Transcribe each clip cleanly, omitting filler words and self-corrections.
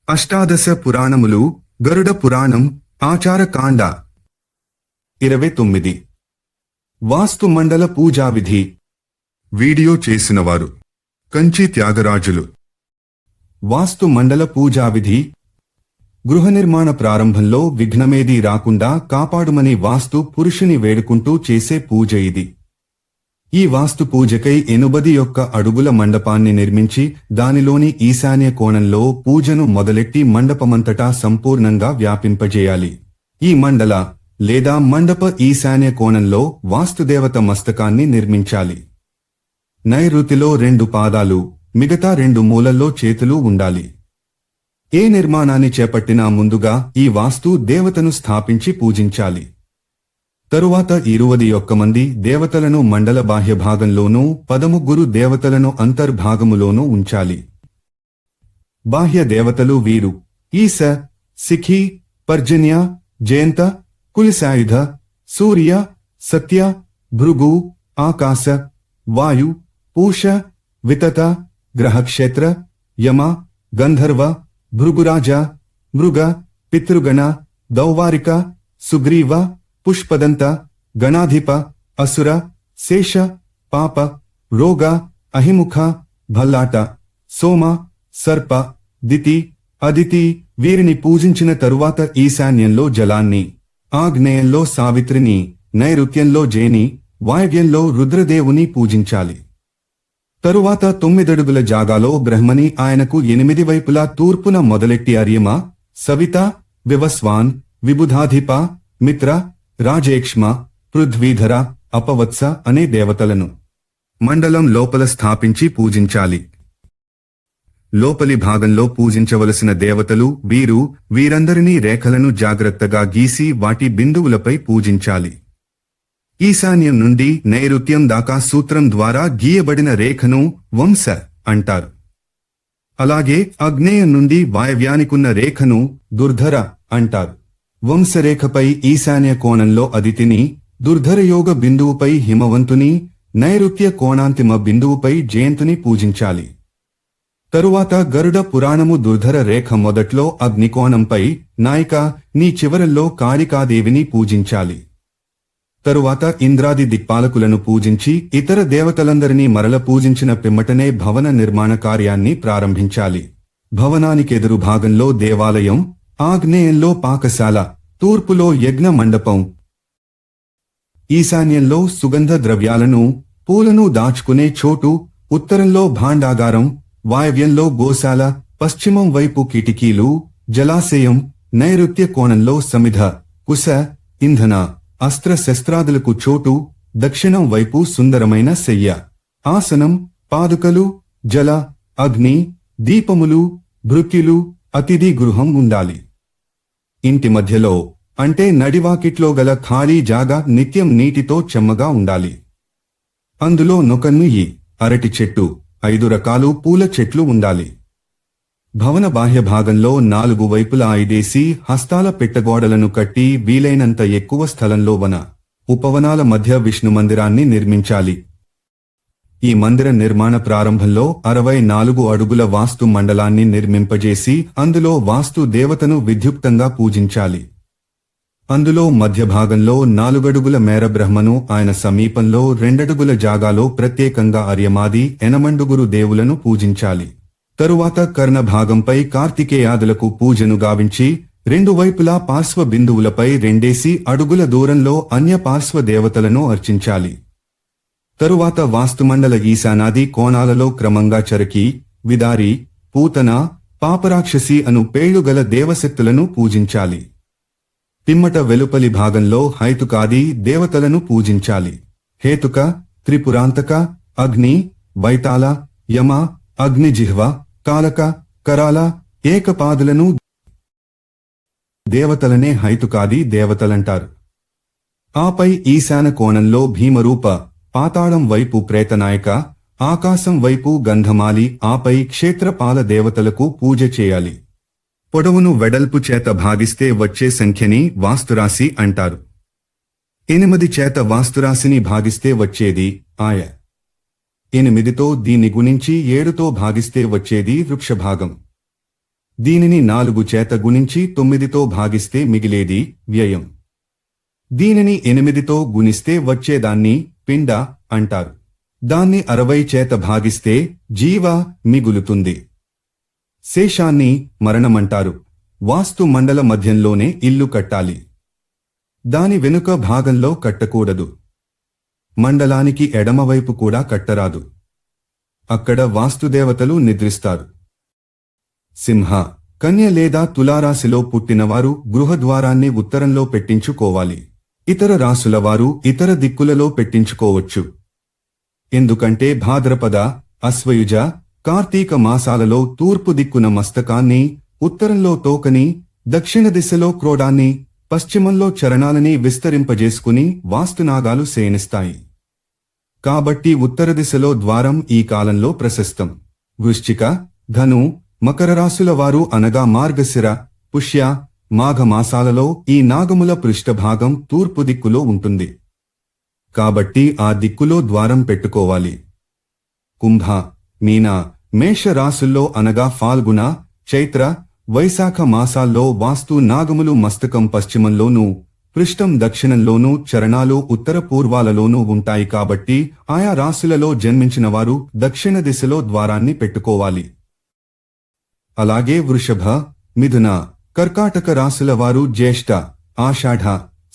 అష్టాదశ పురాణములు గరుడ పురాణం ఆచారకాండ 29 వాస్తు మండల పూజా విధి. వీడియో చేసినవారు కంచి త్యాగరాజులు. వాస్తు మండల పూజా విధి. గృహ నిర్మాణ ప్రారంభంలో విఘ్నమేదీ రాకుండా కాపాడుమని వాస్తు పురుషుని వేడుకుంటూ చేసే పూజ ఇది. ఈ వాస్తు పూజకై 81 అడుగుల మండపాన్ని నిర్మించి దానిలోని ఈశాన్య కోణంలో పూజను మొదలెట్టి మండపమంతటా సంపూర్ణంగా వ్యాపింపజేయాలి. ఈ మండల లేదా మండప ఈశాన్య కోణంలో వాస్తుదేవత మస్తకాన్ని నిర్మించాలి. నైరుతిలో 2 పాదాలు, మిగతా 2 మూలల్లో చేతులు ఉండాలి. ఏ నిర్మాణాన్ని చేపట్టినా ముందుగా ఈ వాస్తు దేవతను స్థాపించి పూజించాలి. తరువాత 21 మంది దేవతలను మండల బాహ్య భాగంలోనూ 13 దేవతలను అంతర్భాగములోనూ ఉంచాలి. బాహ్య దేవతలు వీరు: ఈశ, సిఖి, పర్జన్య, జయంత, కులిసాయుధ, సూర్య, సత్య, భృగు, ఆకాశ, వాయు, పూష, వితత, గ్రహక్షేత్ర, యమ, గంధర్వ, భృగురాజ, మృగ, పితృగణ, దౌవారిక, సుగ్రీవ, పుష్పదంత, గణాధిప, అసుర, శేష, పాప, రోగ, అహిముఖ, భల్లాట, సోమ, సర్ప, దితి, అదితి వీరిని పూజించిన తరువాత ఈశాన్యంలో జలాన్ని, ఆగ్నేయంలో సావిత్రిని, నైరుత్యంలో జేని, వాయవ్యంలో రుద్రదేవుని పూజించాలి. తరువాత 9 అడుగుల జాగాలో బ్రహ్మని ఆయనకు 8 వైపులా తూర్పున మొదలెట్టి అర్యమ, సవిత, వివస్వాన్, విబుధాధిప, మిత్ర, రాజేక్ష్మ, పృథ్వీధర, అపవత్స అనే దేవతలను మండలం లోపల స్థాపించి పూజించాలి. లోపలి భాగంలో పూజించవలసిన దేవతలు వీరందరినీ రేఖలను జాగ్రత్తగా గీసి వాటి బిందువులపై పూజించాలి. ఈశాన్యం నుండి నైరుత్యం దాకా సూత్రం ద్వారా గీయబడిన రేఖను వంశ అంటారు. అలాగే అగ్నేయం నుండి వాయవ్యానికున్న రేఖను దుర్ధర అంటారు. వంశరేఖపై ఈశాన్య కోణంలో అదితిని, దుర్ధరయోగ బిందువుపై హిమవంతుని, నైరుత్య కోణాంతిమ బిందువుపై జయంతుని పూజించాలి. తరువాత గరుడ పురాణము దుర్ధర రేఖ మొదట్లో అగ్నికోణంపై నాయిక నీ చివరల్లో కాళికాదేవిని పూజించాలి. తరువాత ఇంద్రాది దిక్పాలకులను పూజించి ఇతర దేవతలందరినీ మరల పూజించిన పిమ్మటనే భవన నిర్మాణ కార్యాన్ని ప్రారంభించాలి. భవనానికెదురు భాగంలో దేవాలయం, ఆగ్నేయంలో పాకశాల, తూర్పులో యజ్ఞ మండపం, ఈశాన్యంలో సుగంధ ద్రవ్యాలను, పూలను దాచుకునే చోటు, ఉత్తరంలో భాండాగారం, వాయవ్యంలో గోశాల, పశ్చిమం వైపు కిటికీలు, జలాశయం, నైరుత్య కోణంలో సమిధ, కుశ, ఇంధన, అస్త్ర శస్త్రాదులకు చోటు, దక్షిణం వైపు సుందరమైన శయ్య, ఆసనం, పాదుకలు, జల, అగ్ని, దీపములు, భృత్యులు, అతిథి గృహం ఉండాలి. ఇంటి మధ్యలో అంటే నడివాకిట్లో గల ఖాళీ జాగా నిత్యం నీటితో చెమ్మగా ఉండాలి. అందులో నొకన్నుయి, అరటి చెట్టు, 5 రకాలు పూల చెట్లు ఉండాలి. భవన బాహ్య భాగంలో 4 వైపులా 5 హస్తాల పెట్టగోడలను కట్టి వీలైనంత ఎక్కువ స్థలంలో ఉపవనాల మధ్య విష్ణు మందిరాన్ని నిర్మించాలి. ఈ మందిర నిర్మాణ ప్రారంభంలో 64 అడుగుల వాస్తు మండలాన్ని నిర్మింపజేసి అందులో వాస్తు దేవతను విద్యుక్తంగా పూజించాలి. అందులో మధ్య భాగంలో 4 అడుగుల మేర బ్రహ్మను, ఆయన సమీపంలో 2 అడుగుల జాగాలో ప్రత్యేకంగా అర్యమాది 8 దేవులను పూజించాలి. తరువాత కర్ణ భాగంపై కార్తికేయాదులకు పూజను గావించి 2 వైపులా పార్శ్వ బిందువులపై 2 అడుగుల దూరంలో అన్య పార్శ్వ దేవతలను అర్చించాలి. తరువాత వాస్తుమండల ఈశానాది కోణాలలో క్రమంగా చరకి, విదారి, పూతన, పాపరాక్షసి అను పేళ్లుగల దేవశక్తులను పూజించాలి. పిమ్మట వెలుపలి భాగంలో హైతుకాది దేవతలను పూజించాలి. హేతుక, త్రిపురాంతక, అగ్ని, వైతాళ, యమ, అగ్నిజిహ్వ, కాలక, కరాల, ఏకపాదులను దేవతలనే హైతుకాది దేవతలంటారు. ఆపై ఈశాన కోణంలో భీమరూప, పాతాళం వైపు ప్రేతనాయక, ఆకాశం వైపు గంధమాలి, ఆపై క్షేత్రపాల దేవతలకు పూజ చేయాలి. పొడవును వెడల్పు చేత భాగిస్తే వచ్చే సంఖ్యని వాస్తురాశి అంటారు. 8 చేత వాస్తురాశిని భాగిస్తే వచ్చేది ఆయ. 8తో దీన్ని గుణించి 7తో భాగిస్తే వచ్చేది వృక్షభాగం. దీనిని 4 చేత గుణించి 9తో భాగిస్తే మిగిలేది వ్యయం. దీనిని 8తో గుణిస్తే వచ్చేదాన్ని పిండ అంటారు. దాన్ని 60 చేత భాగిస్తే జీవ మిగులుతుంది. శేషాన్ని మరణమంటారు. వాస్తు మండల మధ్యంలోనే ఇల్లు కట్టాలి. దాని వెనుక భాగంలో కట్టకూడదు. మండలానికి ఎడమవైపు కూడా కట్టరాదు. అక్కడ వాస్తుదేవతలు నిద్రిస్తారు. సింహ, కన్య లేదా తులారాశిలో పుట్టినవారు గృహద్వారాన్ని ఉత్తరంలో పెట్టించుకోవాలి. ఇతర రాశులవారు ఇతర దిక్కులలో పెట్టించుకోవచ్చు. ఎందుకంటే భాద్రపద, అశ్వయుజ, కార్తీక మాసాలలో తూర్పు దిక్కున మస్తకాన్ని, ఉత్తరంలో తోకని, దక్షిణ దిశలో క్రోడాన్ని, పశ్చిమంలో చరణాలని విస్తరింపజేసుకుని వాస్తునాగాలు శయనిస్తాయి. కాబట్టి ఉత్తర దిశలో ద్వారం ఈ కాలంలో ప్రశస్తం. వృశ్చిక, ధను, మకర రాశుల వారు అనగా మార్గశిర, పుష్య, మాఘ మాసాలలో ఈ నాగముల పృష్ఠభాగం తూర్పు దిక్కులో ఉంటుంది. కాబట్టి ఆ దిక్కులో ద్వారం పెట్టుకోవాలి. కుంభ, మీన, మేష రాశుల్లో అనగా ఫాల్గుణ, చైత్ర, వైశాఖ మాసాల్లో వాస్తు నాగములు మస్తకం పశ్చిమంలోనూ, పృష్ఠం దక్షిణంలోనూ, చరణాలు ఉత్తర పూర్వాలలోనూ ఉంటాయి. కాబట్టి ఆయా రాశులలో జన్మించిన వారు దక్షిణ దిశలో ద్వారాన్ని పెట్టుకోవాలి. అలాగే వృషభ, మిథున, కర్కాటక రాశుల వారు జ్యేష్ఠ, ఆషాఢ,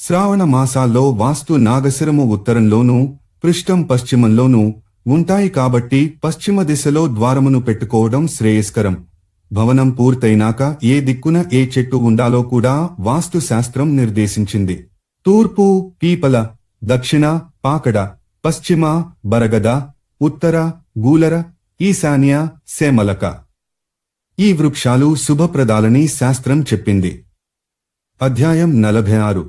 శ్రావణ మాసాల్లో వాస్తు నాగశిరము ఉత్తరంలోనూ, పృష్ఠం పశ్చిమంలోనూ ఉంటాయి. కాబట్టి పశ్చిమ దిశలో ద్వారమును పెట్టుకోవడం శ్రేయస్కరం. భవనం పూర్తయినాక ఏ దిక్కున ఏ చెట్టు ఉండాలో కూడా వాస్తు శాస్త్రం నిర్దేశించింది. తూర్పు పీపల, దక్షిణ పాకడ, పశ్చిమ బరగద, ఉత్తర గూలర, ఈశాన్య సేమలక. ఈ వృక్షాలు శుభప్రదాలని శాస్త్రం చెప్పింది. అధ్యాయం 46.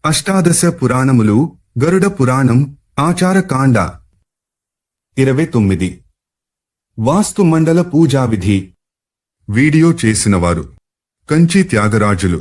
అష్టాదశ పురాణములు, గరుడ పురాణం, ఆచారకాండ. 29. వాస్తు మండల పూజా విధి. వీడియో చేసినవారు కంచి త్యాగరాజులు.